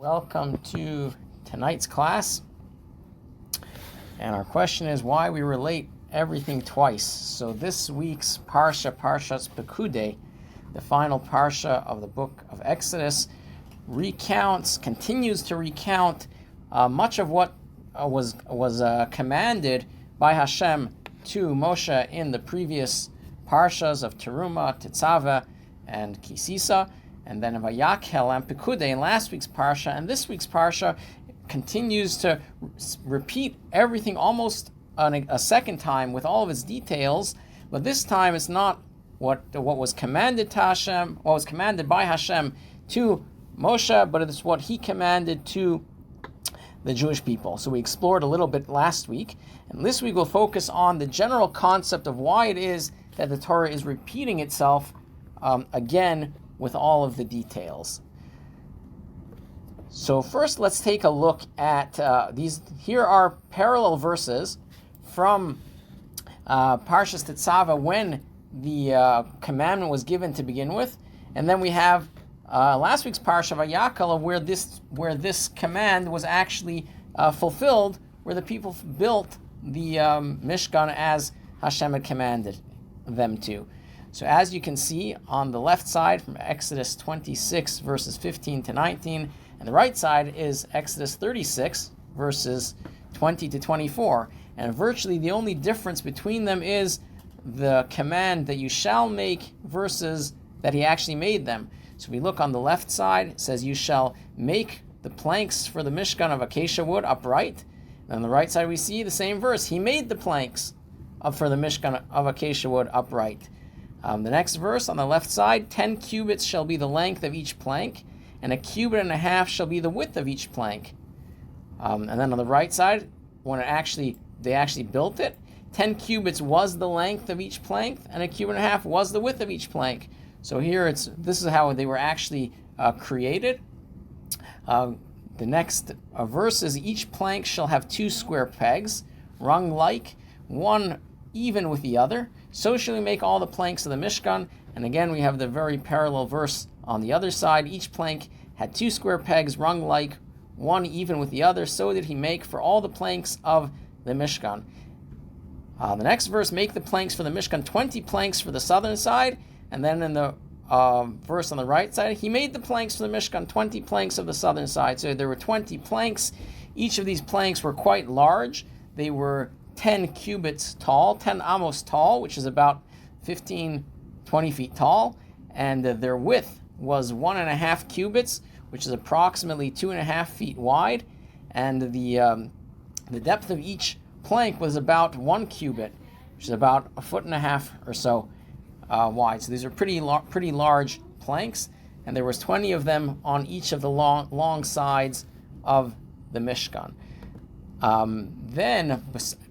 Welcome to tonight's class. And our question is why we relate everything twice. So this week's Parshas Pekudei, the final Parsha of the book of Exodus, continues to recount much of what was commanded by Hashem to Moshe in the previous Parshas of Teruma, Tetzaveh, and Kisisa, and then Vayakhel and Pekudei in last week's Parsha. And this week's Parsha continues to repeat everything almost a second time with all of its details, but this time it's not what was commanded to Hashem, what was commanded by Hashem to Moshe, but it's what he commanded to the Jewish people. So we explored a little bit last week, and this week we'll focus on the general concept of why it is that the Torah is repeating itself again with all of the details. So first, let's take a look at these. Here are parallel verses from Parshas Tetzaveh when the commandment was given to begin with, and then we have last week's Parsha Vayakhel where this command was actually fulfilled, where the people built the Mishkan as Hashem had commanded them to. So as you can see on the left side from Exodus 26 verses 15 to 19, and the right side is Exodus 36 verses 20 to 24. And virtually the only difference between them is the command that you shall make versus that he actually made them. So we look on the left side, it says you shall make the planks for the Mishkan of acacia wood upright. And on the right side we see the same verse, he made the planks for the Mishkan of acacia wood upright. The next verse on the left side, 10 cubits shall be the length of each plank, and a cubit and a half shall be the width of each plank. And then on the right side, when they actually built it, 10 cubits was the length of each plank, and a cubit and a half was the width of each plank. So here this is how they were actually created. The next verse is each plank shall have 2 square pegs, rung like, one even with the other. So shall we make all the planks of the Mishkan. And again, we have the very parallel verse on the other side. Each plank had 2 square pegs, rung like, one even with the other. So did he make for all the planks of the Mishkan. The next verse, make the planks for the Mishkan, 20 planks for the southern side. And then in the verse on the right side, he made the planks for the Mishkan, 20 planks of the southern side. So there were 20 planks. Each of these planks were quite large. They were 10 cubits tall, 10 amos tall, which is about 15, 20 feet tall. And their width was 1.5 cubits, which is approximately 2.5 feet wide. And the depth of each plank was about 1 cubit, which is about 1.5 feet or so wide. So these are pretty large planks, and there was 20 of them on each of the long sides of the Mishkan. Then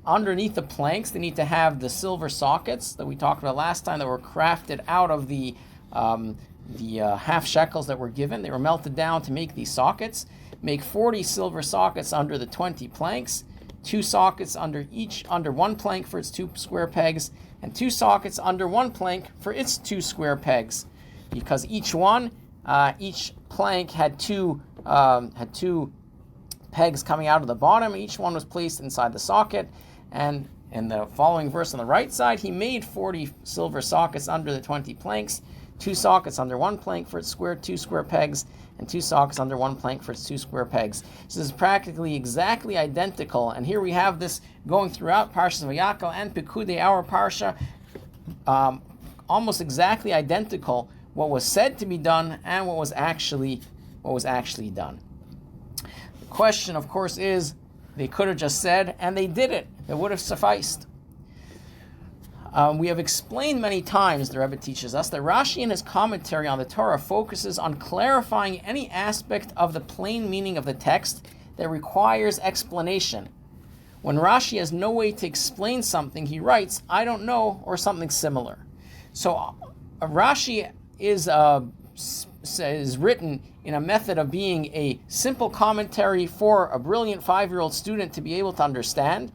underneath the planks, they need to have the silver sockets that we talked about last time that were crafted out of the half shekels that were given. They were melted down to make these sockets. Make 40 silver sockets under the 20 planks, 2 sockets under one plank for its 2 square pegs, and 2 sockets under one plank for its 2 square pegs, because each plank had two pegs coming out of the bottom. Each one was placed inside the socket. And in the following verse on the right side, he made 40 silver sockets under the 20 planks, 2 sockets under one plank for its 2 square pegs, and 2 sockets under one plank for its 2 square pegs. So this is practically exactly identical. And here we have this going throughout Parshas Vayakhel and Pekudei, our Parsha, almost exactly identical, what was said to be done and what was actually done. The question, of course, is they could have just said, and they did it. It would have sufficed. We have explained many times, the Rebbe teaches us, that Rashi in his commentary on the Torah focuses on clarifying any aspect of the plain meaning of the text that requires explanation. When Rashi has no way to explain something, he writes, I don't know, or something similar. So Rashi is written in a method of being a simple commentary for a brilliant 5-year-old student to be able to understand.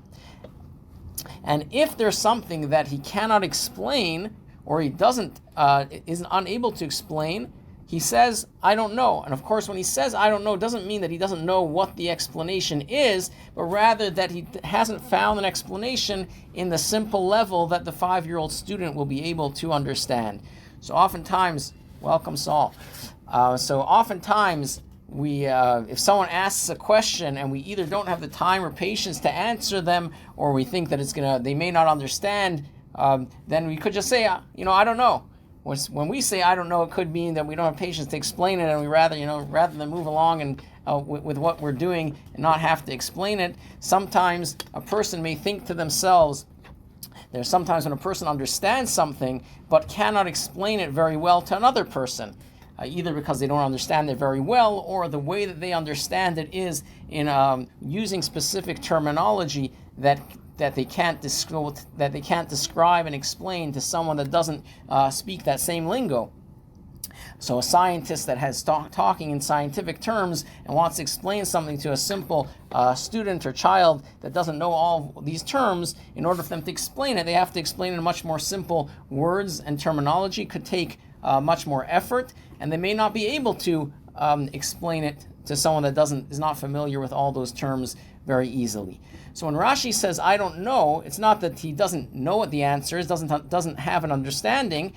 And if there's something that he cannot explain, or he isn't unable to explain, he says, I don't know. And of course, when he says, I don't know, it doesn't mean that he doesn't know what the explanation is, but rather that he hasn't found an explanation in the simple level that the 5-year-old student will be able to understand. So oftentimes, welcome Saul. So oftentimes, if someone asks a question and we either don't have the time or patience to answer them, or we think that they may not understand, then we could just say, I don't know. When we say I don't know, it could mean that we don't have patience to explain it, and we rather than move along and with what we're doing and not have to explain it. Sometimes a person may think to themselves, there's sometimes when a person understands something but cannot explain it very well to another person, either because they don't understand it very well, or the way that they understand it is in using specific terminology that they can't describe and explain to someone that doesn't speak that same lingo. So a scientist that has talking in scientific terms and wants to explain something to a simple student or child that doesn't know all these terms, in order for them to explain it, they have to explain it in much more simple words, and terminology could take much more effort, and they may not be able to explain it to someone that is not familiar with all those terms very easily. So when Rashi says, I don't know, it's not that he doesn't know what the answer is, doesn't have an understanding,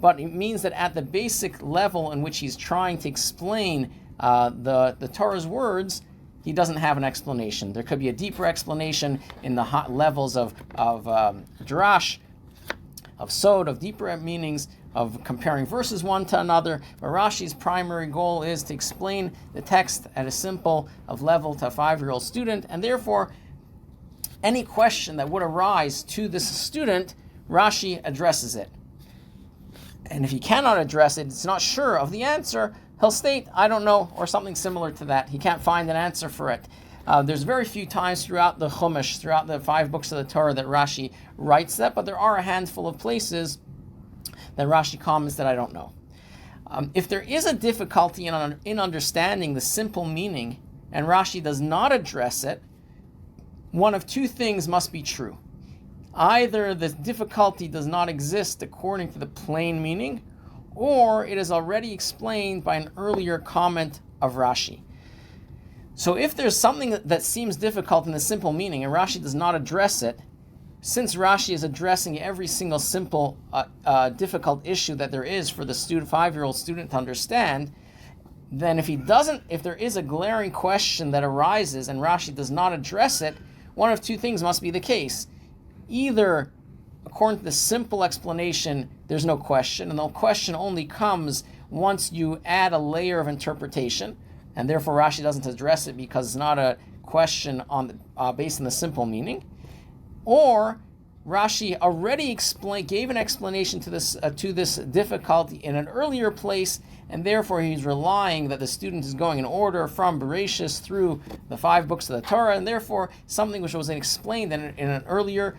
but it means that at the basic level in which he's trying to explain the Torah's words, he doesn't have an explanation. There could be a deeper explanation in the hot levels of drash, of sod, of deeper meanings, of comparing verses one to another, but Rashi's primary goal is to explain the text at a simple of level to a 5-year-old student, and therefore any question that would arise to this student, Rashi addresses it. And if he cannot address it, it's not sure of the answer, he'll state, I don't know, or something similar to that. He can't find an answer for it. There's very few times throughout the Chumash, throughout the 5 books of the Torah, that Rashi writes that, but there are a handful of places that Rashi comments that I don't know. If there is a difficulty in understanding the simple meaning, and Rashi does not address it, one of two things must be true. Either the difficulty does not exist according to the plain meaning, or it is already explained by an earlier comment of Rashi. So if there's something that seems difficult in the simple meaning and Rashi does not address it, since Rashi is addressing every single simple difficult issue that there is for the 5-year-old student to understand, then if there is a glaring question that arises and Rashi does not address it, one of two things must be the case. Either, according to the simple explanation, there's no question, and the question only comes once you add a layer of interpretation, and therefore Rashi doesn't address it because it's not a question based on the simple meaning. Or Rashi already gave an explanation to this difficulty in an earlier place, and therefore he's relying that the student is going in order from Bereshis through the 5 books of the Torah, and therefore something which was explained in an earlier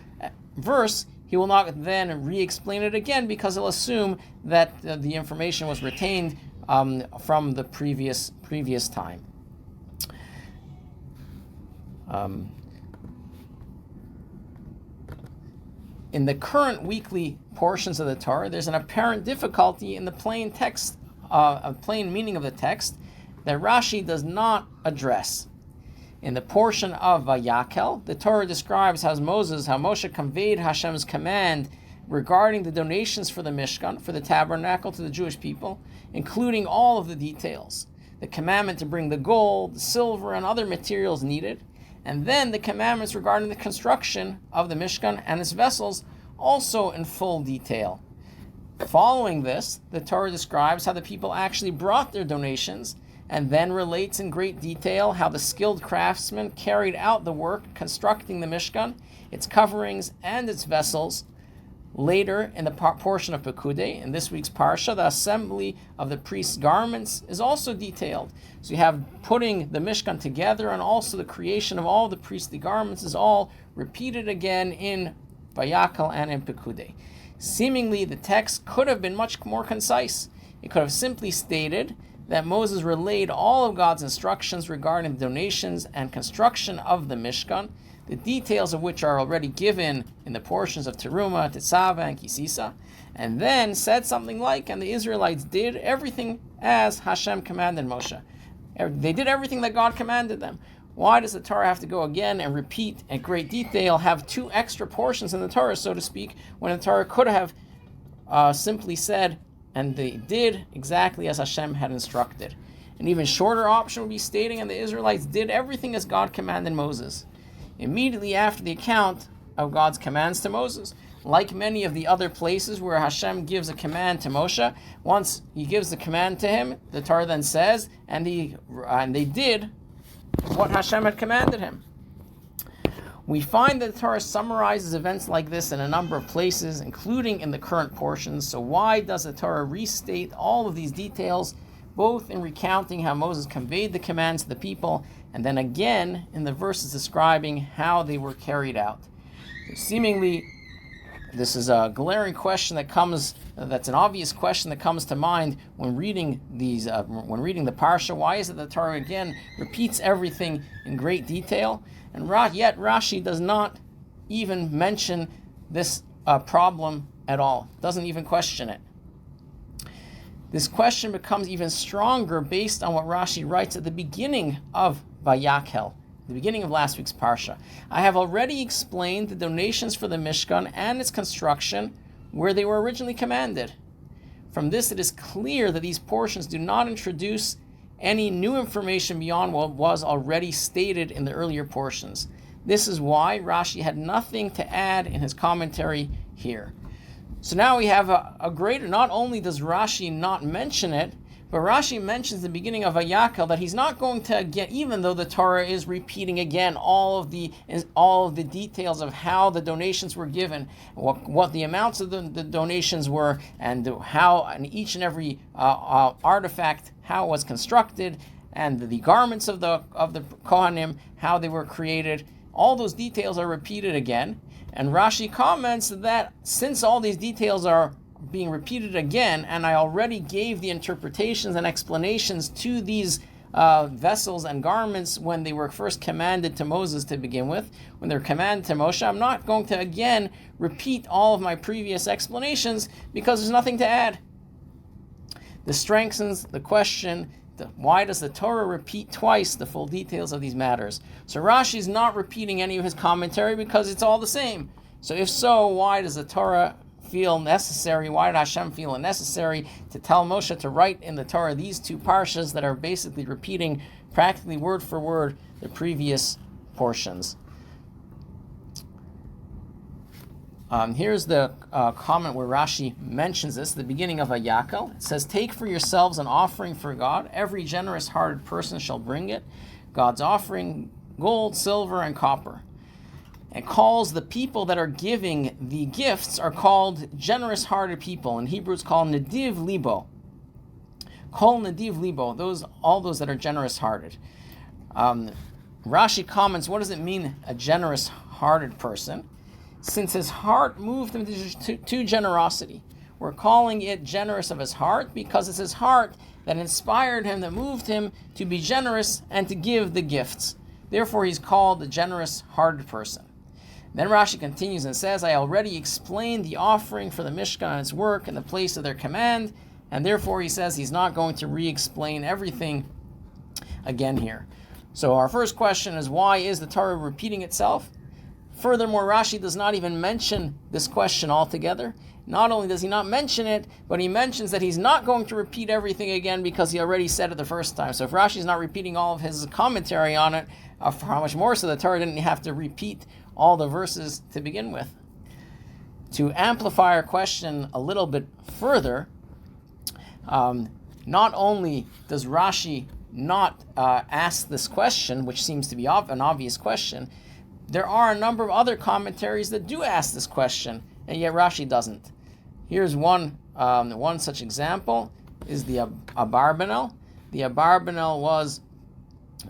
verse, he will not then re-explain it again, because he'll assume that the information was retained from the previous time. In the current weekly portions of the Torah, there's an apparent difficulty in the plain text, plain meaning of the text, that Rashi does not address. In the portion of Vayakel, the Torah describes how Moshe conveyed Hashem's command regarding the donations for the Mishkan, for the tabernacle to the Jewish people, including all of the details. The commandment to bring the gold, the silver, and other materials needed, and then the commandments regarding the construction of the Mishkan and its vessels, also in full detail. Following this, the Torah describes how the people actually brought their donations, and then relates in great detail how the skilled craftsmen carried out the work constructing the Mishkan, its coverings, and its vessels. Later, in the portion of Pekudei, in this week's Parsha, the assembly of the priest's garments is also detailed. So you have putting the Mishkan together, and also the creation of all the priestly garments is all repeated again in Vayakel and in Pekudei. Seemingly, the text could have been much more concise. It could have simply stated that Moses relayed all of God's instructions regarding the donations and construction of the Mishkan, the details of which are already given in the portions of Teruma, Tetzava, and Kisisa, and then said something like, and the Israelites did everything as Hashem commanded Moshe. They did everything that God commanded them. Why does the Torah have to go again and repeat in great detail, have two extra portions in the Torah, so to speak, when the Torah could have simply said, and they did exactly as Hashem had instructed? An even shorter option would be stating, and the Israelites did everything as God commanded Moses. Immediately after the account of God's commands to Moses, like many of the other places where Hashem gives a command to Moshe, once he gives the command to him, the Torah then says, and they did what Hashem had commanded him. We find that the Torah summarizes events like this in a number of places, including in the current portions. So why does the Torah restate all of these details, both in recounting how Moses conveyed the commands to the people, and then again in the verses describing how they were carried out? Seemingly, this is a glaring question that's an obvious question that comes to mind when reading the Parsha. Why is it that the Torah again repeats everything in great detail? And yet Rashi does not even mention this problem at all, doesn't even question it. This question becomes even stronger based on what Rashi writes at the beginning of Vayakhel, the beginning of last week's Parsha. I have already explained the donations for the Mishkan and its construction where they were originally commanded. From this, it is clear that these portions do not introduce any new information beyond what was already stated in the earlier portions. This is why Rashi had nothing to add in his commentary here. So now we have a greater, not only does Rashi not mention it, but Rashi mentions the beginning of Vayakhel that he's not going to again, even though the Torah is repeating again all of the details of how the donations were given, what the amounts of the donations were, and how and each and every artifact, how it was constructed, and the garments of the Kohanim, how they were created. All those details are repeated again, and Rashi comments that since all these details are being repeated again, and I already gave the interpretations and explanations to these vessels and garments when they were first commanded to Moses to begin with, when they're commanded to Moshe, I'm not going to again repeat all of my previous explanations because there's nothing to add. This strengthens the question, why does the Torah repeat twice the full details of these matters? So Rashi is not repeating any of his commentary because it's all the same. So if so, why does the Torah feel necessary? Why did Hashem feel it necessary to tell Moshe to write in the Torah these two parshas that are basically repeating practically word for word the previous portions? Here's the comment where Rashi mentions this, the beginning of Vayakhel. It says, "Take for yourselves an offering for God. Every generous-hearted person shall bring it. God's offering, gold, silver, and copper." And calls the people that are giving the gifts are called generous-hearted people. In Hebrew, it's called Nediv Libo. Kol Nediv Libo, all those that are generous-hearted. Rashi comments, what does it mean, a generous-hearted person? Since his heart moved him to generosity. We're calling it generous of his heart because it's his heart that inspired him, that moved him to be generous and to give the gifts. Therefore, he's called a generous-hearted person. Then Rashi continues and says, I already explained the offering for the Mishkan and its work and the place of their command, and therefore he says he's not going to re-explain everything again here. So our first question is, why is the Torah repeating itself? Furthermore, Rashi does not even mention this question altogether. Not only does he not mention it, but he mentions that he's not going to repeat everything again because he already said it the first time. So if Rashi's not repeating all of his commentary on it, for how much more so the Torah didn't have to repeat all the verses to begin with. To amplify our question a little bit further, not only does Rashi not ask this question, which seems to be an obvious question, there are a number of other commentaries that do ask this question, and yet Rashi doesn't. Here's one such example, is the Abarbanel. The Abarbanel was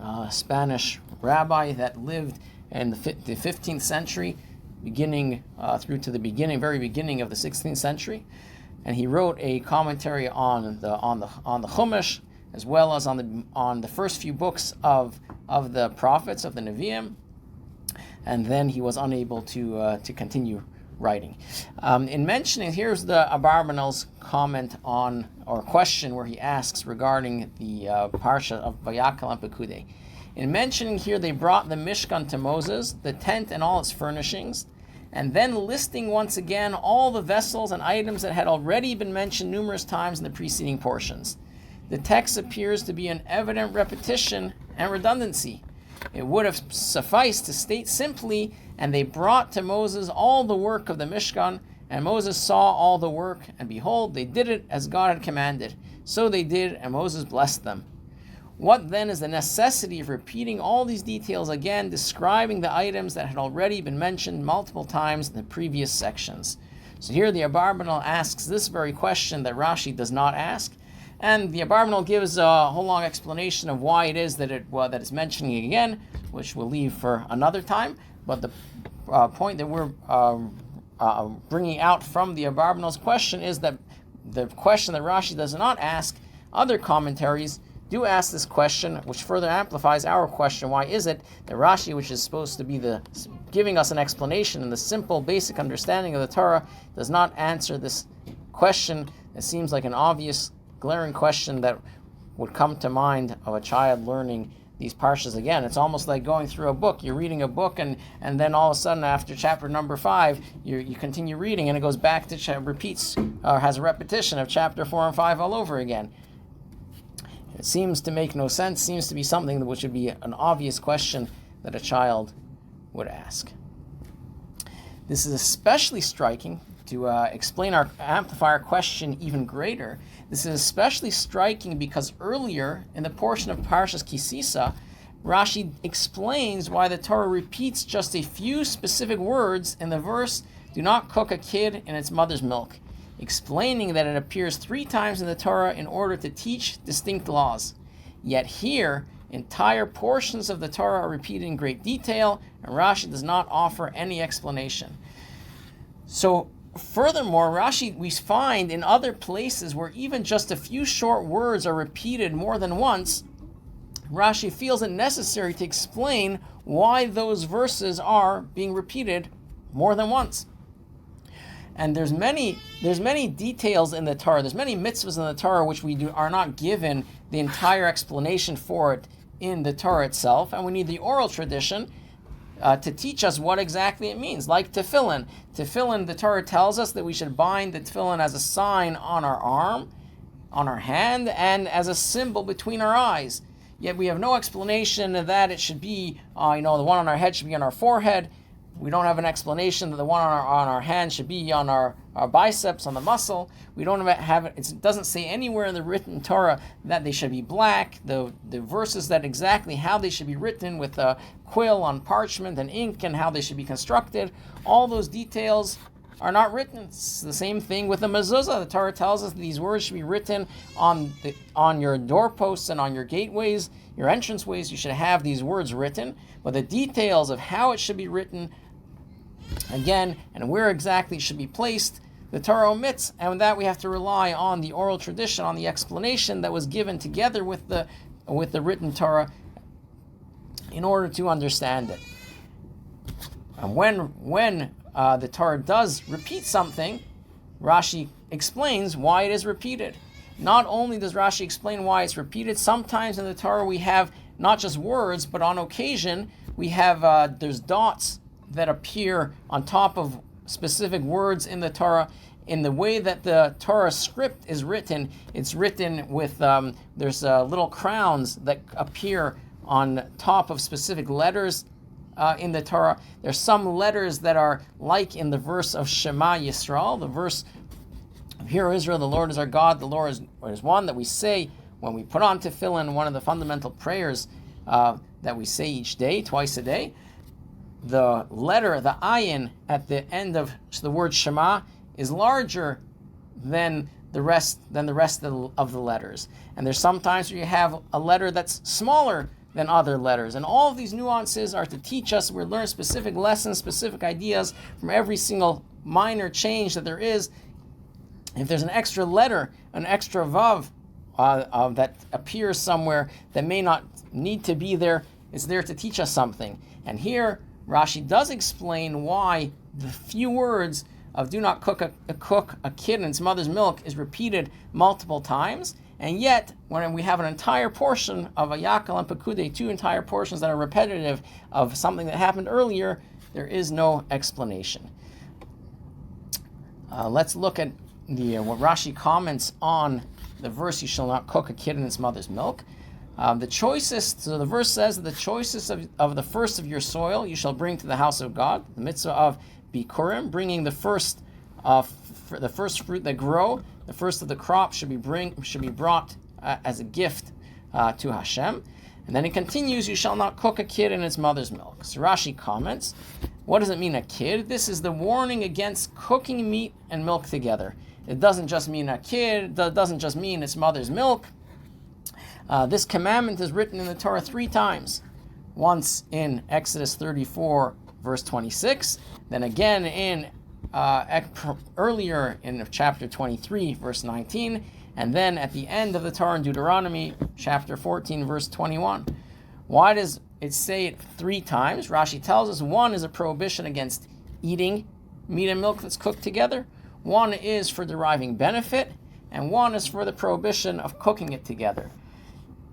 a Spanish rabbi that lived in the 15th century, beginning through to the very beginning of the 16th century, and he wrote a commentary on the Chumash, as well as on the first few books of the prophets, of the Nevi'im, and then he was unable to continue writing. In mentioning, here's the Abarbanel's comment on, or question where he asks regarding the Parsha of Vayakal and Pekudei. In mentioning here, they brought the Mishkan to Moses, the tent and all its furnishings, and then listing once again all the vessels and items that had already been mentioned numerous times in the preceding portions. The text appears to be an evident repetition and redundancy. It would have sufficed to state simply, and they brought to Moses all the work of the Mishkan, and Moses saw all the work, and behold, they did it as God had commanded. So they did, and Moses blessed them. What then is the necessity of repeating all these details again, describing the items that had already been mentioned multiple times in the previous sections? So here the Abarbanel asks this very question that Rashi does not ask, and the Abarbanel gives a whole long explanation of why it is that that it's mentioning again, which we'll leave for another time. But the point that we're bringing out from the Abarbanel's question is that the question that Rashi does not ask, other commentaries do ask this question, which further amplifies our question. Why is it that Rashi, which is supposed to be giving us an explanation and the simple, basic understanding of the Torah, does not answer this question? It seems like an obvious, glaring question that would come to mind of a child learning these parshas again. It's almost like going through a book. You're reading a book, and then all of a sudden, after chapter number 5, you continue reading, and it goes back to repeats or has a repetition of chapter 4 and 5 all over again. It seems to make no sense. Seems to be something which would be an obvious question that a child would ask. This is especially striking to explain our amplifier question even greater. This is especially striking because earlier in the portion of Parshas Kisisa, Rashi explains why the Torah repeats just a few specific words in the verse, "Do not cook a kid in its mother's milk," explaining that it appears 3 times in the Torah in order to teach distinct laws. Yet here, entire portions of the Torah are repeated in great detail, and Rashi does not offer any explanation. So, furthermore, Rashi, we find in other places where even just a few short words are repeated more than once, Rashi feels it necessary to explain why those verses are being repeated more than once. And there's many details in the Torah. There's many mitzvahs in the Torah which are not given the entire explanation for it in the Torah itself, and we need the oral tradition to teach us what exactly it means. Like tefillin. Tefillin, the Torah tells us that we should bind the tefillin as a sign on our arm, on our hand, and as a symbol between our eyes. Yet we have no explanation that it should be, the one on our head should be on our forehead. We don't have an explanation that the one on our hand should be on our biceps, on the muscle. We don't have it. It doesn't say anywhere in the written Torah that they should be black. The verses that exactly how they should be written with a quill on parchment and ink and how they should be constructed, all those details are not written. It's the same thing with the mezuzah. The Torah tells us that these words should be written on your doorposts and on your gateways, your entranceways. You should have these words written, but the details of how it should be written, again, and where exactly it should be placed, the Torah omits, and with that we have to rely on the oral tradition, on the explanation that was given together with the written Torah in order to understand it. And when the Torah does repeat something, Rashi explains why it is repeated. Not only does Rashi explain why it's repeated, sometimes in the Torah we have not just words, but on occasion we have there's dots that appear on top of specific words in the Torah. In the way that the Torah script is written, it's written with there's little crowns that appear on top of specific letters in the Torah. There's some letters that are like in the verse of Shema Yisrael, the verse, "Hear Israel, the Lord is our God, the Lord is one," that we say when we put on tefillin, one of the fundamental prayers that we say each day, twice a day. The letter, the ayin, at the end of the word Shema is larger than the rest of the letters. And there's sometimes where you have a letter that's smaller than other letters. And all of these nuances are to teach us, we learn specific lessons, specific ideas from every single minor change that there is. If there's an extra letter, an extra vav that appears somewhere that may not need to be there, it's there to teach us something. And here, Rashi does explain why the few words of do not cook a kid in its mother's milk is repeated multiple times, and yet when we have an entire portion of a Yakal and Pekudei, two entire portions that are repetitive of something that happened earlier, there is no explanation. Let's look at what Rashi comments on the verse, you shall not cook a kid in its mother's milk. The choicest, so the verse says, the choicest of the first of your soil you shall bring to the house of God, the mitzvah of Bikurim, bringing the first fruit that grow, the first of the crop should be brought as a gift to Hashem. And then it continues, you shall not cook a kid in its mother's milk. So Rashi comments, what does it mean, a kid? This is the warning against cooking meat and milk together. It doesn't just mean a kid, it doesn't just mean its mother's milk. This commandment is written in the Torah 3 times. Once in Exodus 34, verse 26, then again in earlier in chapter 23, verse 19, and then at the end of the Torah in Deuteronomy, chapter 14, verse 21. Why does it say it 3 times? Rashi tells us 1 is a prohibition against eating meat and milk that's cooked together. 1 is for deriving benefit, and 1 is for the prohibition of cooking it together.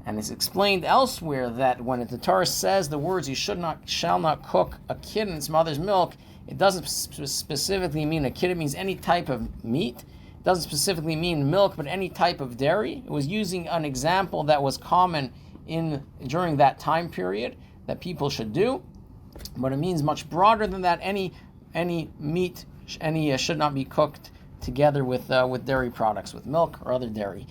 And it's explained elsewhere that when the Torah says the words you shall not cook a kid in its mother's milk, it doesn't specifically mean a kid, it means any type of meat. It doesn't specifically mean milk, but any type of dairy. It was using an example that was common during that time period that people should do, but it means much broader than that. Any meat, should not be cooked together with dairy products, with milk or other dairy.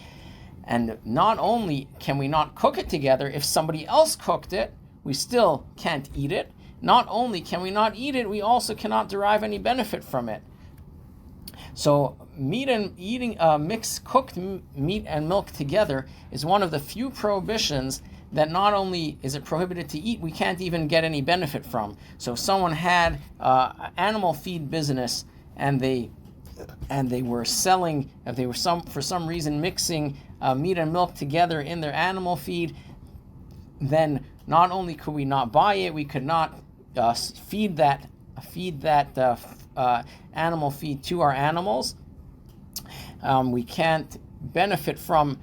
And not only can we not cook it together, if somebody else cooked it, we still can't eat it. Not only can we not eat it, we also cannot derive any benefit from it. So mixed cooked meat and milk together is one of the few prohibitions that not only is it prohibited to eat, we can't even get any benefit from. So if someone had an animal feed business and they were selling, if they were for some reason mixing meat and milk together in their animal feed, then not only could we not buy it, we could not feed that animal feed to our animals. We can't benefit from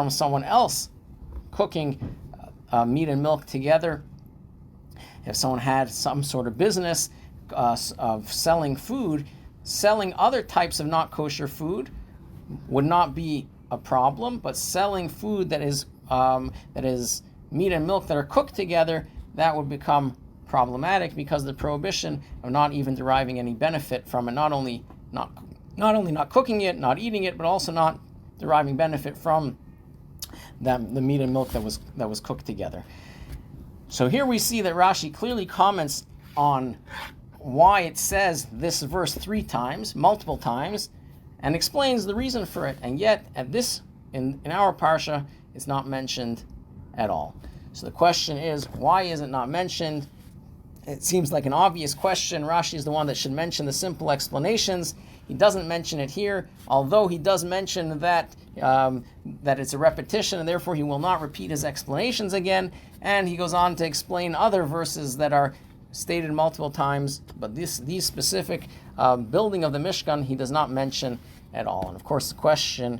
someone else cooking meat and milk together. If someone had some sort of business of selling food, selling other types of not kosher food would not be a problem, but selling food that is meat and milk that are cooked together, that would become problematic because of the prohibition of not even deriving any benefit from it, not only not cooking it, not eating it, but also not deriving benefit from the meat and milk that was cooked together. So here we see that Rashi clearly comments on why it says this verse 3 times, multiple times, and explains the reason for it. And yet, in our parsha, it's not mentioned at all. So the question is, why is it not mentioned? It seems like an obvious question. Rashi is the one that should mention the simple explanations. He doesn't mention it here, although he does mention that it's a repetition, and therefore he will not repeat his explanations again. And he goes on to explain other verses that are stated multiple times, but these specific building of the Mishkan he does not mention at all. And of course the question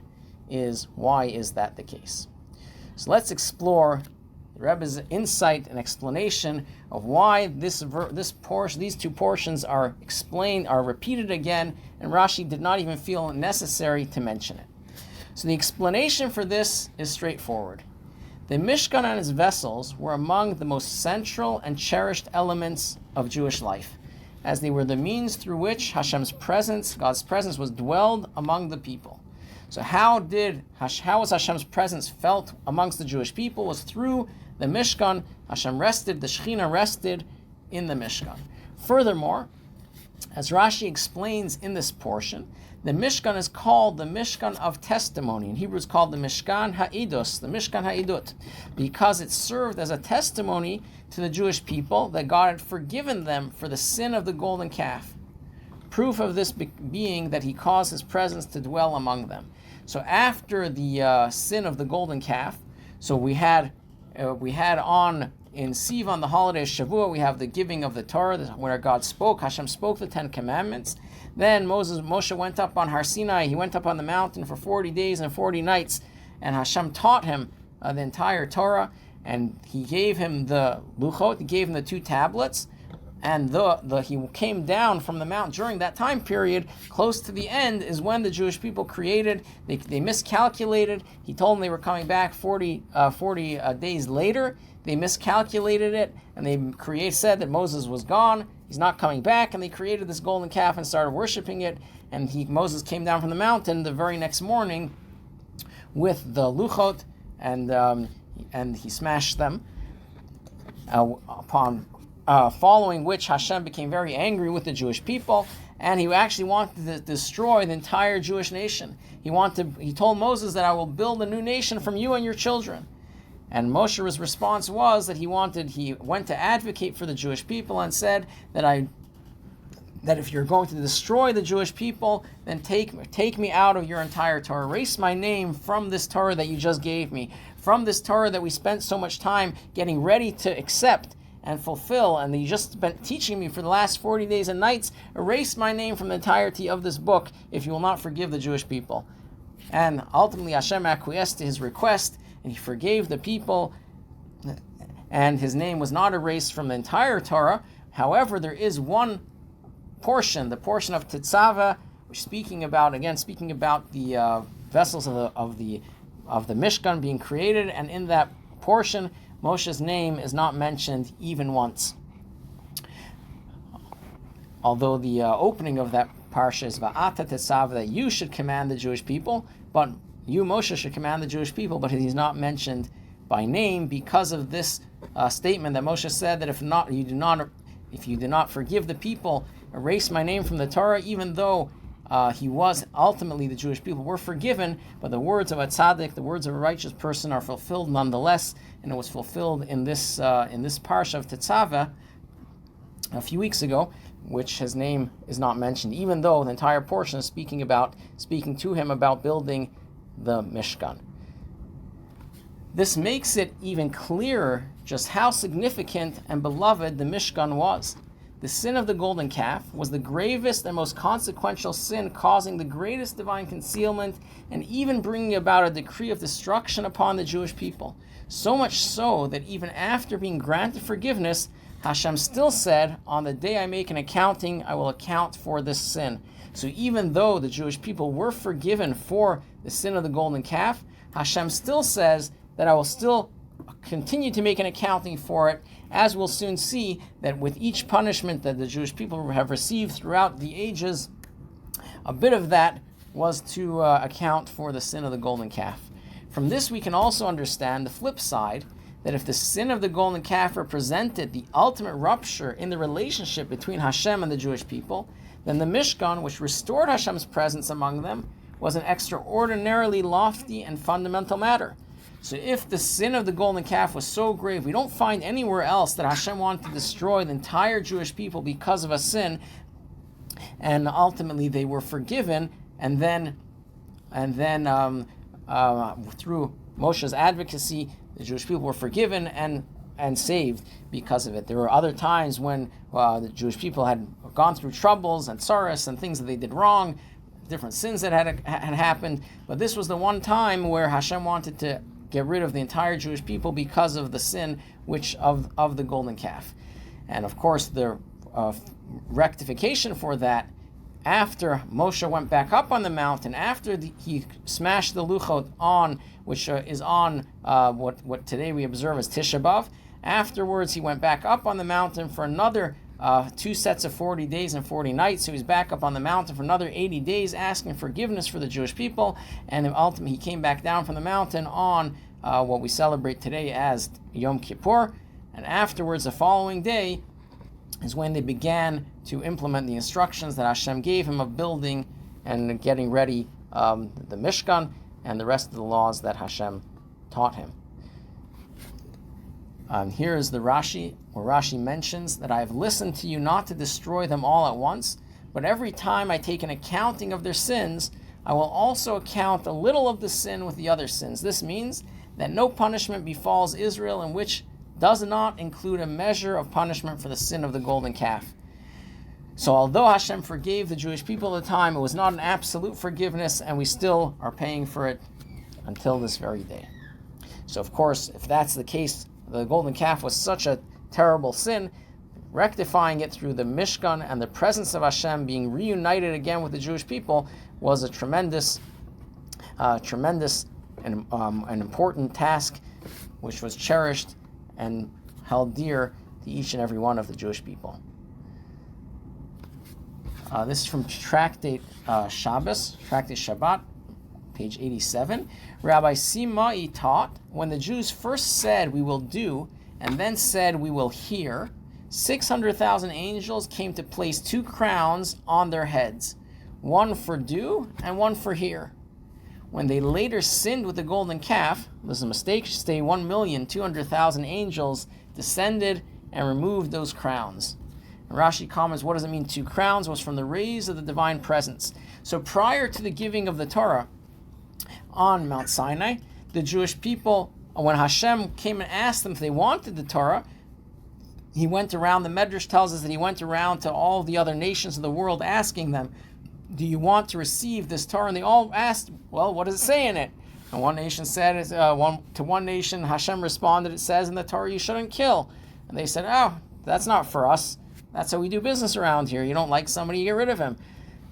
is, why is that the case? So let's explore the Rebbe's insight and explanation of why these 2 portions are repeated again, and Rashi did not even feel necessary to mention it. So the explanation for this is straightforward. The Mishkan and its vessels were among the most central and cherished elements of Jewish life, as they were the means through which God's presence was dwelled among the people. So how was Hashem's presence felt amongst the Jewish people? Was through the Mishkan. Hashem rested, the Shekhinah rested in the Mishkan. Furthermore, as Rashi explains in this portion, the Mishkan is called the Mishkan of Testimony. In Hebrew it's called the Mishkan Ha'idus, the Mishkan Ha'idut, because it served as a testimony to the Jewish people that God had forgiven them for the sin of the golden calf. Proof of this being that he caused his presence to dwell among them. So after the sin of the golden calf, so we had on in Sivan, the holiday of Shavuot, we have the giving of the Torah, where God spoke. Hashem spoke the 10 Commandments. Then Moshe went up on Har Sinai. He went up on the mountain for 40 days and 40 nights, and Hashem taught him the entire Torah, and he gave him the Luchot, he gave him the 2 tablets, and he came down from the mount during that time period. Close to the end is when the Jewish people created. They miscalculated. He told them they were coming back 40 days later. They miscalculated it, and they said that Moses was gone. He's not coming back, and they created this golden calf and started worshiping it. And Moses came down from the mountain the very next morning with the Luchot, and he smashed them. Following which Hashem became very angry with the Jewish people, and he actually wanted to destroy the entire Jewish nation. He told Moses that I will build a new nation from you and your children. And Moshe's response was that he went to advocate for the Jewish people and said that if you're going to destroy the Jewish people, then take me out of your entire Torah. Erase my name from this Torah that you just gave me, from this Torah that we spent so much time getting ready to accept and fulfill, and you just been teaching me for the last 40 days and nights. Erase my name from the entirety of this book if you will not forgive the Jewish people. And ultimately Hashem acquiesced to his request, and he forgave the people, and his name was not erased from the entire Torah. However, there is one portion, the portion of Tetzaveh, speaking about the vessels of the Mishkan being created, and in that portion Moshe's name is not mentioned even once. Although the opening of that parsha is Va'ata Tetzaveh, that you should command the Jewish people, but you, Moshe, should command the Jewish people, but he's not mentioned by name because of this statement that Moshe said that if you do not forgive the people, erase my name from the Torah, even though he was ultimately, the Jewish people were forgiven, but the words of a tzaddik, the words of a righteous person, are fulfilled nonetheless, and it was fulfilled in this parsha of Tetzaveh a few weeks ago, which his name is not mentioned, even though the entire portion is speaking to him about building the Mishkan. This makes it even clearer just how significant and beloved the Mishkan was. The sin of the golden calf was the gravest and most consequential sin, causing the greatest divine concealment and even bringing about a decree of destruction upon the Jewish people. So much so that even after being granted forgiveness, Hashem still said, on the day I make an accounting, I will account for this sin. So even though the Jewish people were forgiven for the sin of the golden calf, Hashem still says that I will still continue to make an accounting for it, as we'll soon see that with each punishment that the Jewish people have received throughout the ages, a bit of that was to account for the sin of the golden calf. From this we can also understand the flip side, that if the sin of the golden calf represented the ultimate rupture in the relationship between Hashem and the Jewish people, then the Mishkan, which restored Hashem's presence among them, was an extraordinarily lofty and fundamental matter. So if the sin of the golden calf was so grave, we don't find anywhere else that Hashem wanted to destroy the entire Jewish people because of a sin, and ultimately they were forgiven, and then through Moshe's advocacy, the Jewish people were forgiven and saved because of it. There were other times when the Jewish people had gone through troubles and sorrows and things that they did wrong, different sins that had happened, but this was the one time where Hashem wanted to get rid of the entire Jewish people because of the sin of the golden calf. And of course the rectification for that, after Moshe went back up on the mountain, after he smashed the Luchot on, which is on what today we observe as Tisha B'Av, afterwards he went back up on the mountain for another 2 sets of 40 days and 40 nights. So he's back up on the mountain for another 80 days asking forgiveness for the Jewish people, and then ultimately he came back down from the mountain on what we celebrate today as Yom Kippur, and afterwards the following day is when they began to implement the instructions that Hashem gave him of building and getting ready the Mishkan and the rest of the laws that Hashem taught him. Here is the Rashi, where Rashi mentions that I have listened to you not to destroy them all at once, but every time I take an accounting of their sins, I will also account a little of the sin with the other sins. This means that no punishment befalls Israel in which does not include a measure of punishment for the sin of the golden calf. So although Hashem forgave the Jewish people at the time, it was not an absolute forgiveness, and we still are paying for it until this very day. So of course, if that's the case, the golden calf was such a terrible sin, rectifying it through the Mishkan and the presence of Hashem being reunited again with the Jewish people was a tremendous and an important task, which was cherished and held dear to each and every one of the Jewish people. This is from Tractate Shabbat, page 87. Rabbi Simai taught, when the Jews first said, "We will do," and then said, "We will hear," 600,000 angels came to place 2 crowns on their heads, one for do and one for hear. When they later sinned with the golden calf, there's a mistake, should say 1,200,000 angels descended and removed those crowns. And Rashi comments, what does it mean 2 crowns? Was from the rays of the divine presence. So prior to the giving of the Torah on Mount Sinai, the Jewish people, when Hashem came and asked them if they wanted the Torah, he went around, the Medrash tells us that he went around to all the other nations of the world asking them, do you want to receive this Torah? And they all asked, well, what does it say in it? And one nation said, to one nation, Hashem responded, it says in the Torah, you shouldn't kill. And they said, oh, that's not for us. That's how we do business around here. You don't like somebody, you get rid of him.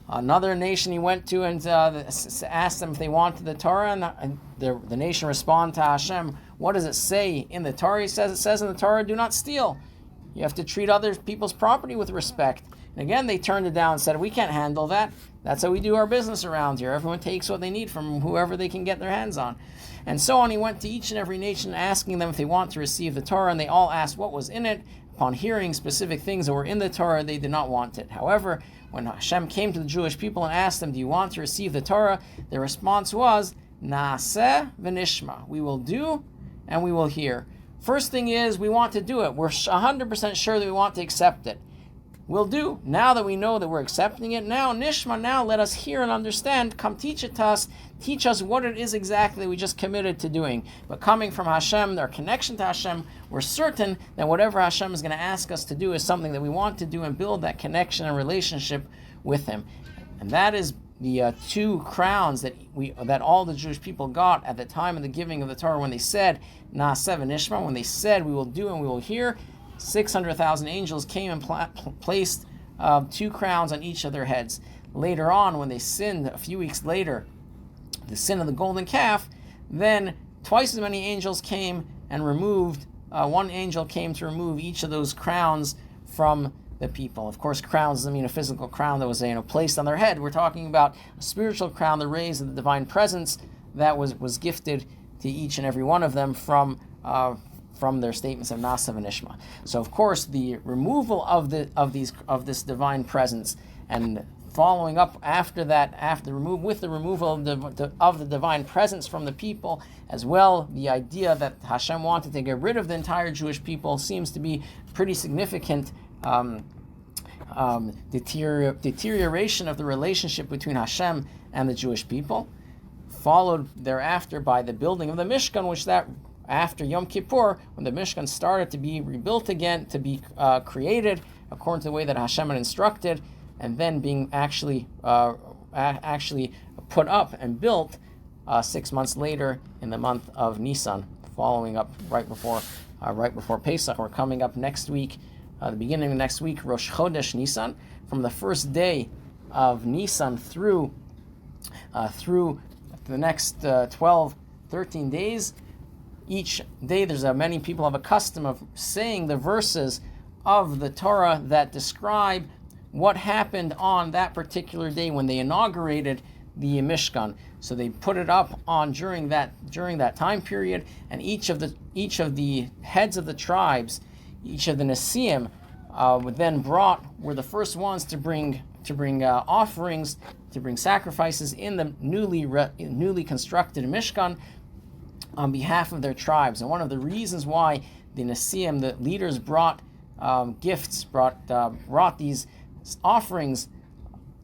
Another nation he went to and asked them if they wanted the Torah, and the nation responded to Hashem, what does it say in the Torah? He says, it says in the Torah, do not steal. You have to treat other people's property with respect. And again, they turned it down and said, we can't handle that. That's how we do our business around here. Everyone takes what they need from whoever they can get their hands on. And so on, he went to each and every nation asking them if they want to receive the Torah, and they all asked what was in it. Upon hearing specific things that were in the Torah, they did not want it. However, when Hashem came to the Jewish people and asked them, do you want to receive the Torah? Their response was, Naaseh v'nishma. We will do and we will hear. First thing is, we want to do it. We're 100% sure that we want to accept it. We'll do. Now that we know that we're accepting it, now, Nishma, now let us hear and understand. Come teach it to us. Teach us what it is exactly we just committed to doing. But coming from Hashem, our connection to Hashem, we're certain that whatever Hashem is going to ask us to do is something that we want to do and build that connection and relationship with Him. And that is the 2 crowns that all the Jewish people got at the time of the giving of the Torah when they said, Naaseh v'nishma, when they said, we will do and we will hear. 600,000 angels came and placed 2 crowns on each of their heads. Later on, when they sinned, a few weeks later, the sin of the golden calf, then twice as many angels came and removed, 1 angel came to remove each of those crowns from the people. Of course, crowns doesn't mean a physical crown that was placed on their head. We're talking about a spiritual crown, the rays of the divine presence that was gifted to each and every one of them from their statements of Naaseh v'nishma. So, of course, the removal of this divine presence and following up after that, with the removal of the divine presence from the people, as well, the idea that Hashem wanted to get rid of the entire Jewish people seems to be pretty significant deterioration of the relationship between Hashem and the Jewish people, followed thereafter by the building of the Mishkan, which that after Yom Kippur, when the Mishkan started to be rebuilt again, to be created according to the way that Hashem had instructed, and then being actually put up and built 6 months later in the month of Nisan, following up right before Pesach. We're coming up next week, the beginning of next week, Rosh Chodesh Nisan, from the first day of Nisan through the next 12, 13 days. Each day, many people have a custom of saying the verses of the Torah that describe what happened on that particular day when they inaugurated the Mishkan. So they put it up on during that time period, and each of the heads of the tribes, each of the Nesiim, were the first ones to bring offerings, to bring sacrifices in the newly constructed Mishkan on behalf of their tribes. And one of the reasons why the Nesiim, the leaders, brought gifts, brought these offerings,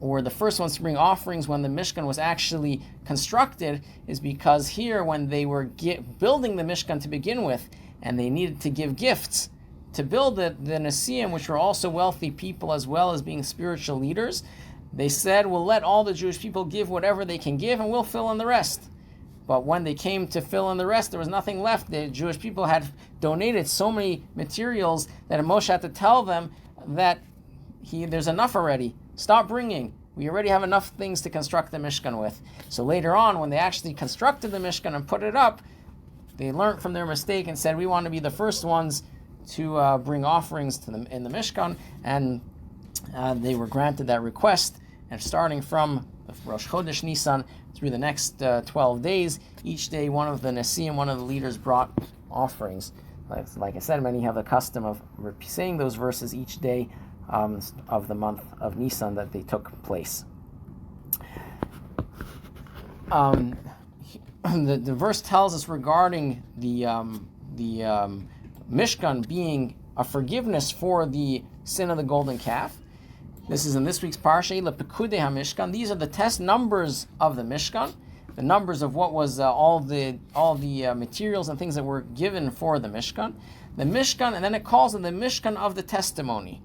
or the first ones to bring offerings when the Mishkan was actually constructed, is because here, when they were building the Mishkan to begin with, and they needed to give gifts to build it, the Nesiim, which were also wealthy people as well as being spiritual leaders, they said, we'll let all the Jewish people give whatever they can give and we'll fill in the rest. But when they came to fill in the rest, there was nothing left. The Jewish people had donated so many materials that Moshe had to tell them that there's enough already. Stop bringing. We already have enough things to construct the Mishkan with. So later on, when they actually constructed the Mishkan and put it up, they learned from their mistake and said, we want to be the first ones to bring offerings in the Mishkan, and they were granted that request. And starting from Rosh Chodesh Nisan through the next 12 days, each day one of the Nesiim, one of the leaders, brought offerings. Like I said, many have the custom of saying those verses each day of the month of Nisan that they took place. The verse tells us regarding the Mishkan being a forgiveness for the sin of the golden calf. This is in this week's Parsha, Pekudei HaMishkan. These are the test numbers of the Mishkan, the numbers of what was all the materials and things that were given for the Mishkan. The Mishkan, and then it calls it the Mishkan of the testimony,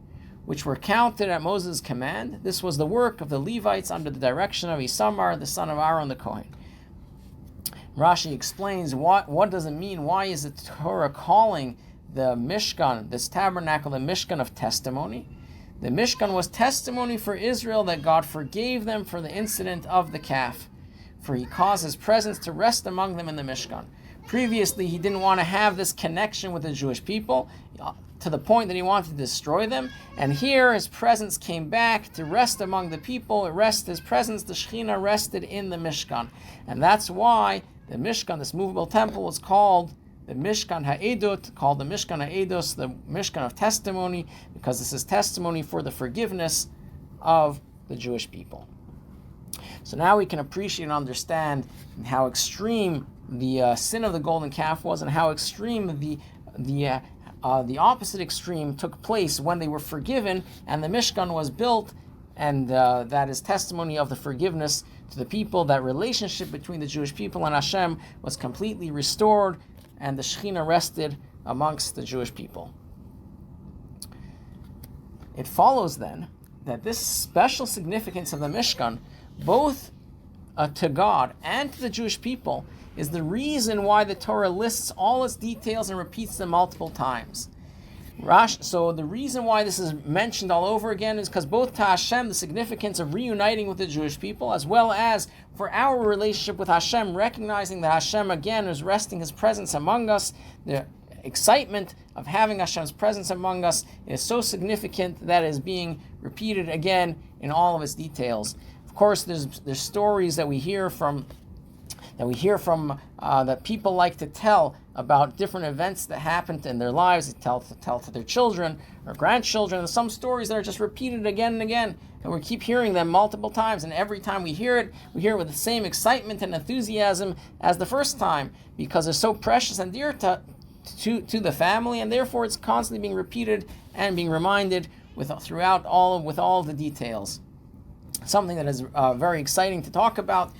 which were counted at Moses' command. This was the work of the Levites under the direction of Isamar, the son of Aaron the Kohen. Rashi explains what does it mean? Why is the Torah calling the Mishkan, this tabernacle, the Mishkan of testimony? The Mishkan was testimony for Israel that God forgave them for the incident of the calf, for he caused his presence to rest among them in the Mishkan. Previously, he didn't want to have this connection with the Jewish people to the point that he wanted to destroy them. And here his presence came back to rest among the people. His presence, the Shekhinah, rested in the Mishkan. And that's why the Mishkan, this movable temple, was called the Mishkan Ha'edut, called the Mishkan Ha'edos, the Mishkan of testimony, because this is testimony for the forgiveness of the Jewish people. So now we can appreciate and understand how extreme the sin of the golden calf was, and how extreme the opposite extreme took place when they were forgiven and the Mishkan was built, and that is testimony of the forgiveness to the people. That relationship between the Jewish people and Hashem was completely restored, and the Shekhinah rested amongst the Jewish people. It follows then that this special significance of the Mishkan, both to God and to the Jewish people, is the reason why the Torah lists all its details and repeats them multiple times. So the reason why this is mentioned all over again is because both to Hashem, the significance of reuniting with the Jewish people, as well as for our relationship with Hashem, recognizing that Hashem again is resting his presence among us. The excitement of having Hashem's presence among us is so significant that it is being repeated again in all of its details. Of course, there's stories that we hear from that people like to tell about different events that happened in their lives. They tell to their children or grandchildren. And some stories that are just repeated again and again, and we keep hearing them multiple times. And every time we hear it with the same excitement and enthusiasm as the first time, because it's so precious and dear to the family, and therefore it's constantly being repeated and being reminded with all the details. Something that is very exciting to talk about.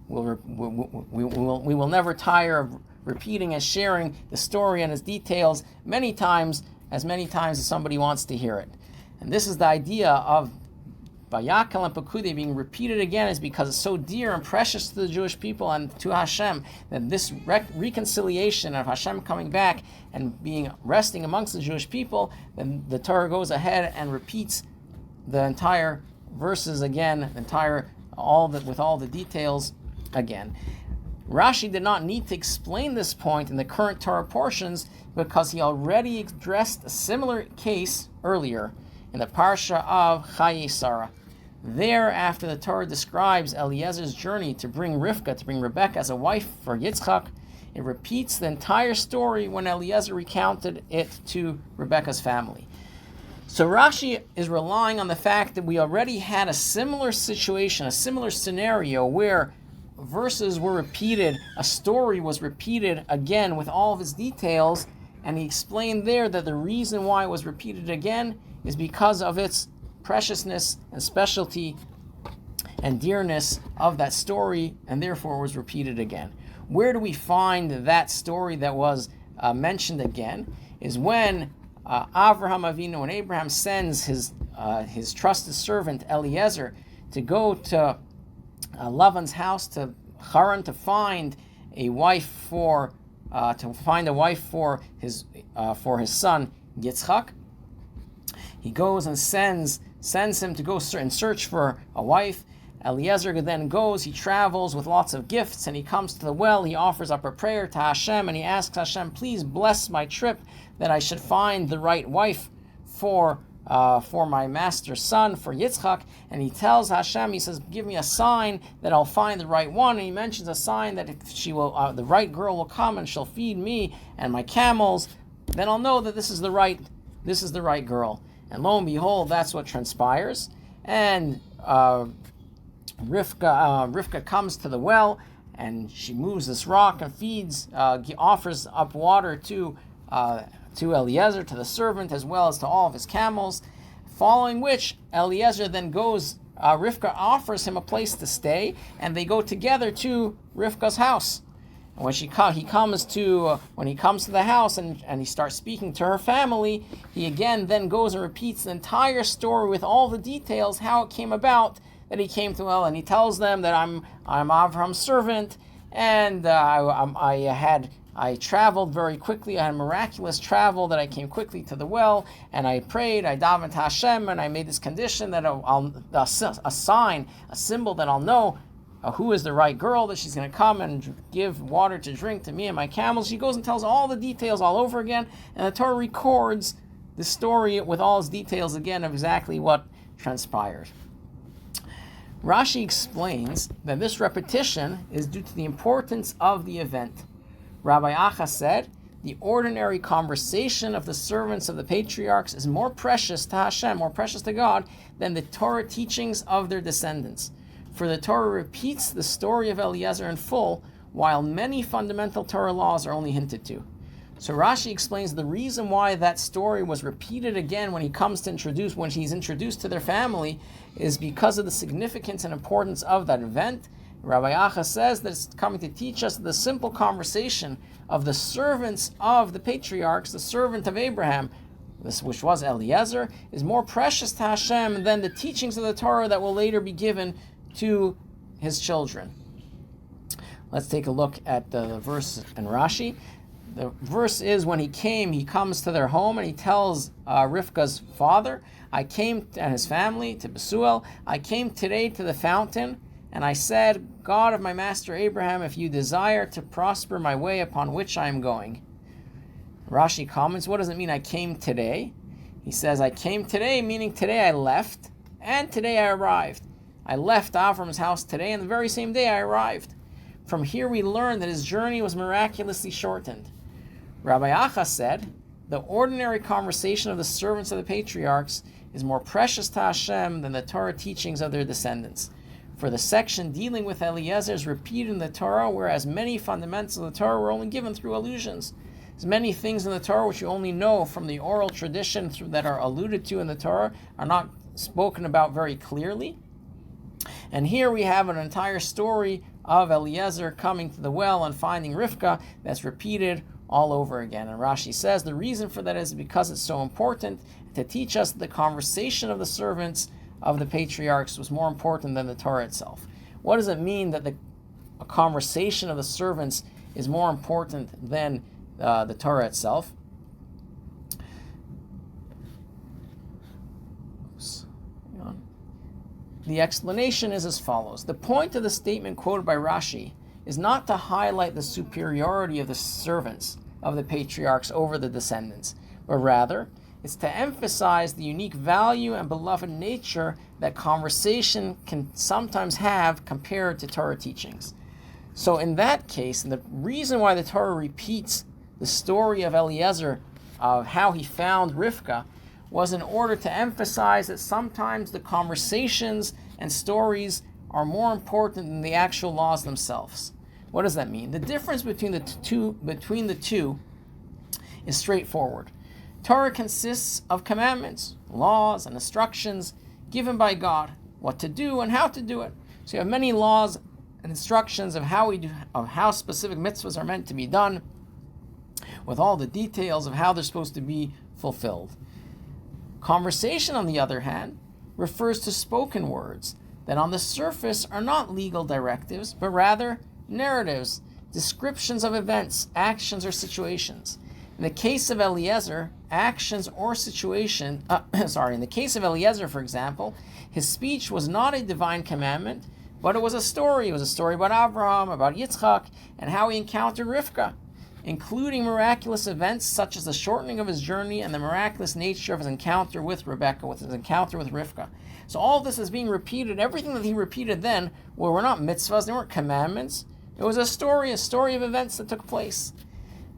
We will never tire of repeating and sharing the story and its details as many times as somebody wants to hear it. And this is the idea of Vayakal and Pekudei being repeated again, is because it's so dear and precious to the Jewish people and to Hashem, that this reconciliation of Hashem coming back and resting amongst the Jewish people, then the Torah goes ahead and repeats the entire verses again, with all the details again. Rashi did not need to explain this point in the current Torah portions, because he already addressed a similar case earlier in the Parsha of Chayei Sarah. There, after the Torah describes Eliezer's journey to bring Rebekah as a wife for Yitzchak, it repeats the entire story when Eliezer recounted it to Rebekah's family. So Rashi is relying on the fact that we already had a similar situation, a similar scenario where verses were repeated, a story was repeated again with all of its details, and he explained there that the reason why it was repeated again is because of its preciousness and specialty and dearness of that story, and therefore was repeated again. Where do we find that story that was mentioned again is when Avraham Avinu, when Abraham sends his trusted servant Eliezer to go to Lavan's house to Haran to find a wife for his son Yitzchak. He goes and sends him to go and search for a wife. Eliezer then goes, he travels with lots of gifts, and he comes to the well. He offers up a prayer to Hashem, and he asks Hashem, please bless my trip, that I should find the right wife for my master's son, for Yitzchak. And he tells Hashem, he says, give me a sign that I'll find the right one. And he mentions a sign that if she will, the right girl will come and she'll feed me and my camels, then I'll know that this is the right girl. And lo and behold, that's what transpires. And Rivka comes to the well, and she moves this rock and offers up water to Eliezer, to the servant, as well as to all of his camels. Following which, Eliezer then goes. Rivka offers him a place to stay, and they go together to Rivka's house. And when he comes to the house and he starts speaking to her family, he again then goes and repeats the entire story with all the details, how it came about that he came to the well, and he tells them that I'm Avraham's servant, and I traveled very quickly. I had a miraculous travel that I came quickly to the well, and I prayed, I davened to Hashem, and I made this condition that a symbol that I'll know who is the right girl, that she's going to come and give water to drink to me and my camels. She goes and tells all the details all over again, and the Torah records the story with all its details again of exactly what transpired. Rashi explains that this repetition is due to the importance of the event. Rabbi Acha said, the ordinary conversation of the servants of the patriarchs is more precious to Hashem, more precious to God, than the Torah teachings of their descendants. For the Torah repeats the story of Eliezer in full, while many fundamental Torah laws are only hinted to. So Rashi explains the reason why that story was repeated again when he's introduced to their family is because of the significance and importance of that event. Rabbi Acha says that it's coming to teach us the simple conversation of the servants of the patriarchs, the servant of Abraham, which was Eliezer, is more precious to Hashem than the teachings of the Torah that will later be given to his children. Let's take a look at the verse in Rashi. The verse is when he comes to their home, and he tells Rivka's father, and his family, to Besuel, I came today to the fountain, and I said, God of my master Abraham, if you desire to prosper my way upon which I am going. Rashi comments, what does it mean I came today? He says, I came today, meaning today I left, and today I arrived. I left Avram's house today, and the very same day I arrived. From here we learn that his journey was miraculously shortened. Rabbi Acha said, the ordinary conversation of the servants of the patriarchs is more precious to Hashem than the Torah teachings of their descendants. For the section dealing with Eliezer is repeated in the Torah, whereas many fundamentals of the Torah were only given through allusions. There's many things in the Torah which you only know from the oral tradition that are alluded to in the Torah, are not spoken about very clearly. And here we have an entire story of Eliezer coming to the well and finding Rivka that's repeated all over again. And Rashi says the reason for that is because it's so important to teach us the conversation of the servants of the patriarchs was more important than the Torah itself. What does it mean that a conversation of the servants is more important than the Torah itself? The explanation is as follows. The point of the statement quoted by Rashi is not to highlight the superiority of the servants of the patriarchs over the descendants, but rather it's to emphasize the unique value and beloved nature that conversation can sometimes have compared to Torah teachings. So in that case, the reason why the Torah repeats the story of Eliezer, of how he found Rivka, was in order to emphasize that sometimes the conversations and stories are more important than the actual laws themselves. What does that mean? The difference between the two is straightforward. Torah consists of commandments, laws, and instructions given by God, what to do and how to do it. So you have many laws and instructions of how specific mitzvahs are meant to be done. with all the details of how they're supposed to be fulfilled. Conversation, on the other hand, refers to spoken words that on the surface are not legal directives, but rather narratives, descriptions of events, actions, or situations. In the case of Eliezer, actions or situation, in the case of Eliezer, for example, his speech was not a divine commandment, but it was a story. It was a story about Abraham, about Yitzchak, and how he encountered Rivka, including miraculous events such as the shortening of his journey and the miraculous nature of his encounter with Rebekah, with his encounter with Rivka. So all of this is being repeated. Everything that he repeated then were not mitzvahs, they weren't commandments. It was a story of events that took place.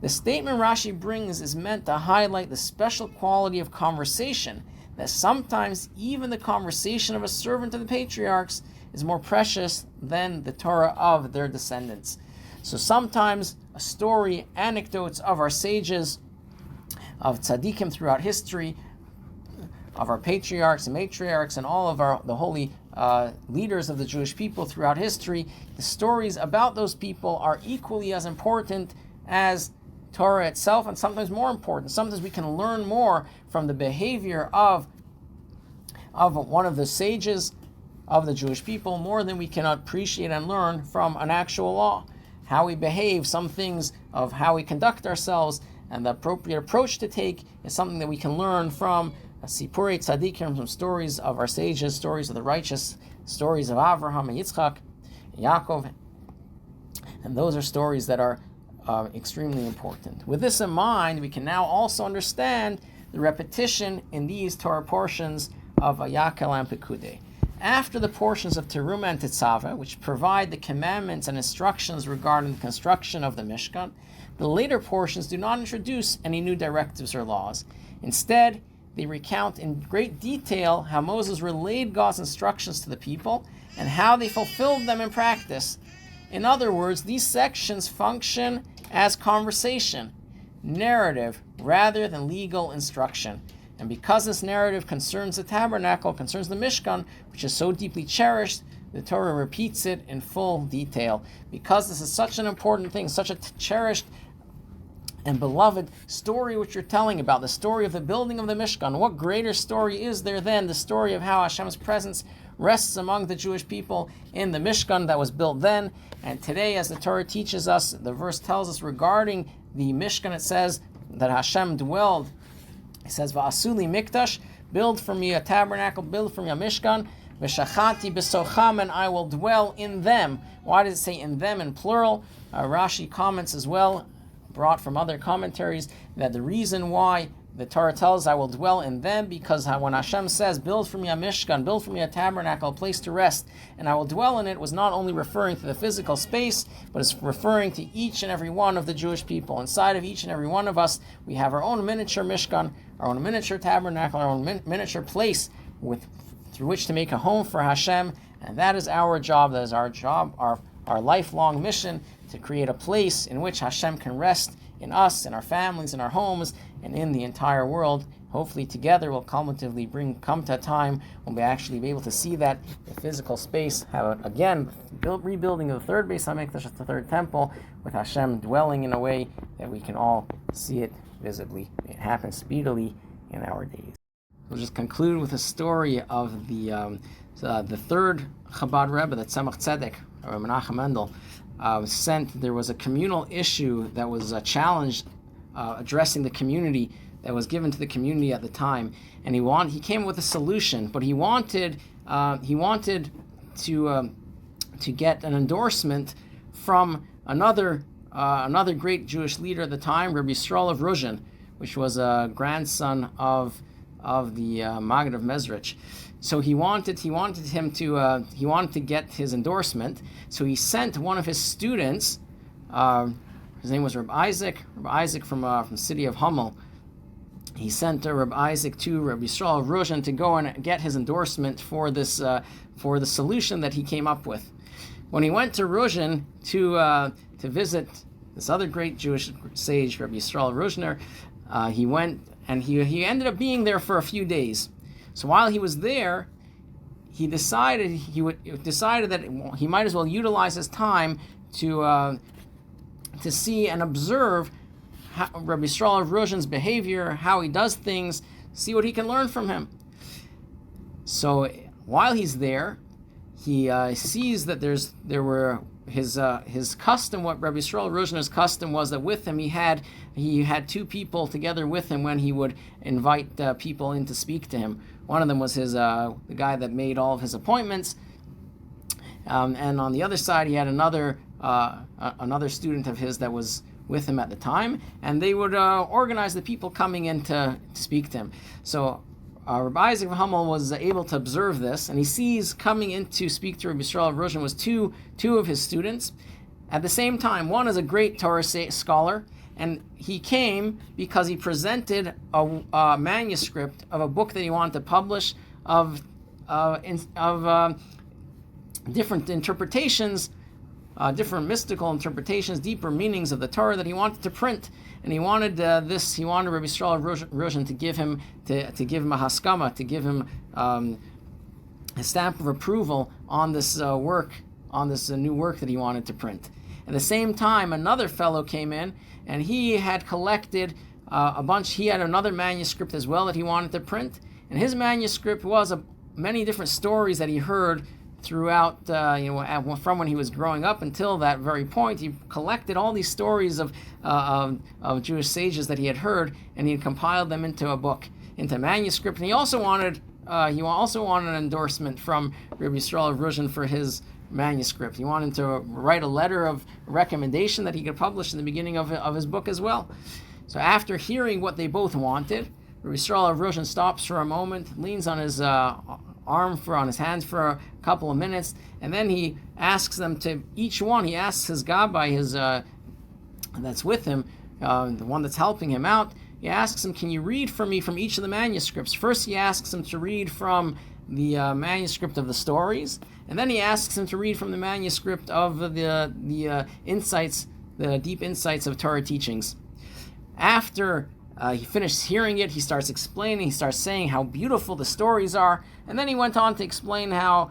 The statement Rashi brings is meant to highlight the special quality of conversation, that sometimes even the conversation of a servant of the patriarchs is more precious than the Torah of their descendants. So sometimes a story, anecdotes of our sages, of tzaddikim throughout history, of our patriarchs and matriarchs, and all of the holy leaders of the Jewish people throughout history, the stories about those people are equally as important as Torah itself, and sometimes more important. Sometimes we can learn more from the behavior of one of the sages of the Jewish people more than we can appreciate and learn from an actual law. How we behave, some things of how we conduct ourselves, and the appropriate approach to take is something that we can learn from Sipurei Tzadikim, from stories of our sages, stories of the righteous, stories of Avraham and Yitzchak and Yaakov. And those are stories that are extremely important. With this in mind, we can now also understand the repetition in these Torah portions of Yakel and Pekudei. After the portions of Teruma and Tetzaveh, which provide the commandments and instructions regarding the construction of the Mishkan, the later portions do not introduce any new directives or laws. Instead, they recount in great detail how Moses relayed God's instructions to the people and how they fulfilled them in practice. In other words, these sections function as conversation, narrative, rather than legal instruction. And because this narrative concerns the tabernacle, concerns the Mishkan, which is so deeply cherished, the Torah repeats it in full detail. Because this is such an important thing, such a cherished and beloved story which you're telling about, the story of the building of the Mishkan. What greater story is there than the story of how Hashem's presence rests among the Jewish people in the Mishkan that was built then? And today, as the Torah teaches us, the verse tells us regarding the Mishkan, it says that Hashem dwelled. It says, "Va'asuli mikdash," build for me a tabernacle, build for me a Mishkan. "V'shachati b'socham," and I will dwell in them. Why does it say in them in plural? Rashi comments as well, brought from other commentaries, that the reason why the Torah tells I will dwell in them, because when Hashem says, build for me a Mishkan, build for me a tabernacle, a place to rest, and I will dwell in it, was not only referring to the physical space, but it's referring to each and every one of the Jewish people. Inside of each and every one of us, we have our own miniature Mishkan, our own miniature tabernacle, our own miniature place through which to make a home for Hashem, and that is our job, our lifelong mission, to create a place in which Hashem can rest in us, in our families, in our homes, and in the entire world. Hopefully together we'll cumulatively come to a time when we actually be able to see that the physical space, have again rebuilding of the third Beis HaMikdash, the third temple, with Hashem dwelling in a way that we can all see it visibly. It happens speedily in our days. We'll just conclude with a story of the third Chabad Rebbe, the Tzemach Tzedek, or Menachem Mendel, sent. There was a communal issue that was challenged, addressing the community, that was given to the community at the time, and he came with a solution, but he wanted to get an endorsement from another great Jewish leader at the time, Rabbi Yisrael of Ruzhin, which was a grandson of the Maggid of Mezrich. So he wanted to get his endorsement. So he sent one of his students. His name was Reb Isaac from the city of Hummel. He sent Reb Isaac to Reb Yisrael of Ruzhin to go and get his endorsement for this for the solution that he came up with. When he went to Ruzhin to visit this other great Jewish sage, Reb Yisrael Ruzhner, he went and he ended up being there for a few days. So while he was there, he decided that he might as well utilize his time to see and observe Rabbi Yisrael of Ruzhin's behavior, how he does things, see what he can learn from him. So while he's there, he sees that his custom, what Rabbi Yisrael Ruzhin's custom was, that with him he had two people together with him when he would invite people in to speak to him. One of them was the guy that made all of his appointments, and on the other side he had another student of his that was with him at the time, and they would organize the people coming in to speak to him. So Rabbi Isaac of Hummel was able to observe this, and he sees coming in to speak to Rabbi Yisrael of Ruzhin was two of his students. At the same time, one is a great Torah scholar, and he came because he presented a manuscript of a book that he wanted to publish of different interpretations, different mystical interpretations, deeper meanings of the Torah that he wanted to print. And he wanted Rabbi Yisrael of Ruzhin to give him a haskama, to give him a stamp of approval on this work, on this new work that he wanted to print. At the same time, another fellow came in, and he had collected a bunch. He had another manuscript as well that he wanted to print, and his manuscript was many different stories that he heard throughout, from when he was growing up until that very point. He collected all these stories of Jewish sages that he had heard, and he had compiled them into a book, into a manuscript. And he also wanted an endorsement from Rabbi Yisrael of Ruzhin for his manuscript. He wanted to write a letter of recommendation that he could publish in the beginning of his book as well. So after hearing what they both wanted, Rabbi Yisrael of Ruzhin stops for a moment, leans on his on his hands for a couple of minutes, and then he asks them to, each one, he asks his gabbai, that's with him, the one that's helping him out, he asks him, can you read for me from each of the manuscripts? First he asks him to read from the manuscript of the stories, and then he asks him to read from the manuscript of the insights, the deep insights of Torah teachings. After he finished hearing it, he starts explaining, he starts saying how beautiful the stories are, and then he went on to explain how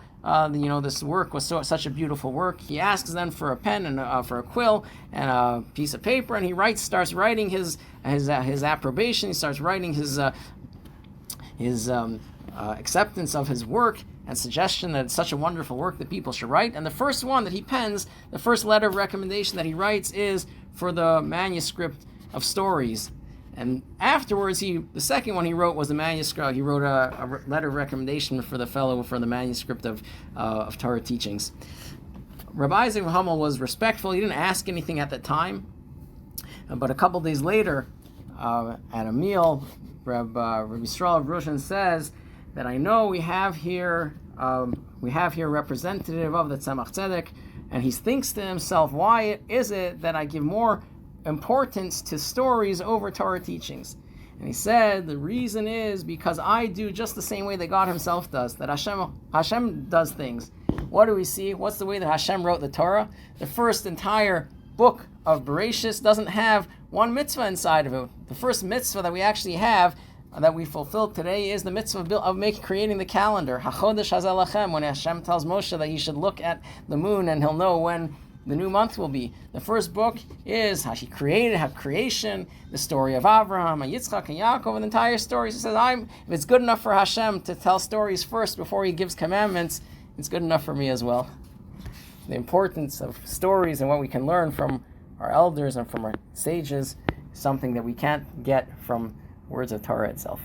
this work was such a beautiful work. He asks then for a pen and for a quill and a piece of paper, and he starts writing his approbation. He starts writing his acceptance of his work and suggestion that it's such a wonderful work that people should write. And the first one that he pens, the first letter of recommendation that he writes, is for the manuscript of stories. And afterwards, the second one he wrote was the manuscript. He wrote a letter of recommendation for the fellow for the manuscript of Torah teachings. Rabbi Isaac of Hummel was respectful. He didn't ask anything at the time. But a couple days later, at a meal, Rabbi Yisrael of Ruzhin says that I know we have here a representative of the Tzemach Tzedek, and he thinks to himself, why is it that I give more importance to stories over Torah teachings? And he said the reason is because I do just the same way that God himself does, that Hashem does things. What do we see? What's the way that Hashem wrote the Torah? The first entire book of Bereshis doesn't have one mitzvah inside of it. The first mitzvah that we actually have, that we fulfill today, is the mitzvah of creating the calendar. HaChodesh Hazeh Lachem, when Hashem tells Moshe that he should look at the moon and he'll know when the new month will be. The first book is how he created, creation, the story of Abraham and Yitzchak and Yaakov, and the entire story. He says, if it's good enough for Hashem to tell stories first before he gives commandments, it's good enough for me as well. The importance of stories and what we can learn from our elders and from our sages is something that we can't get from words of Torah itself.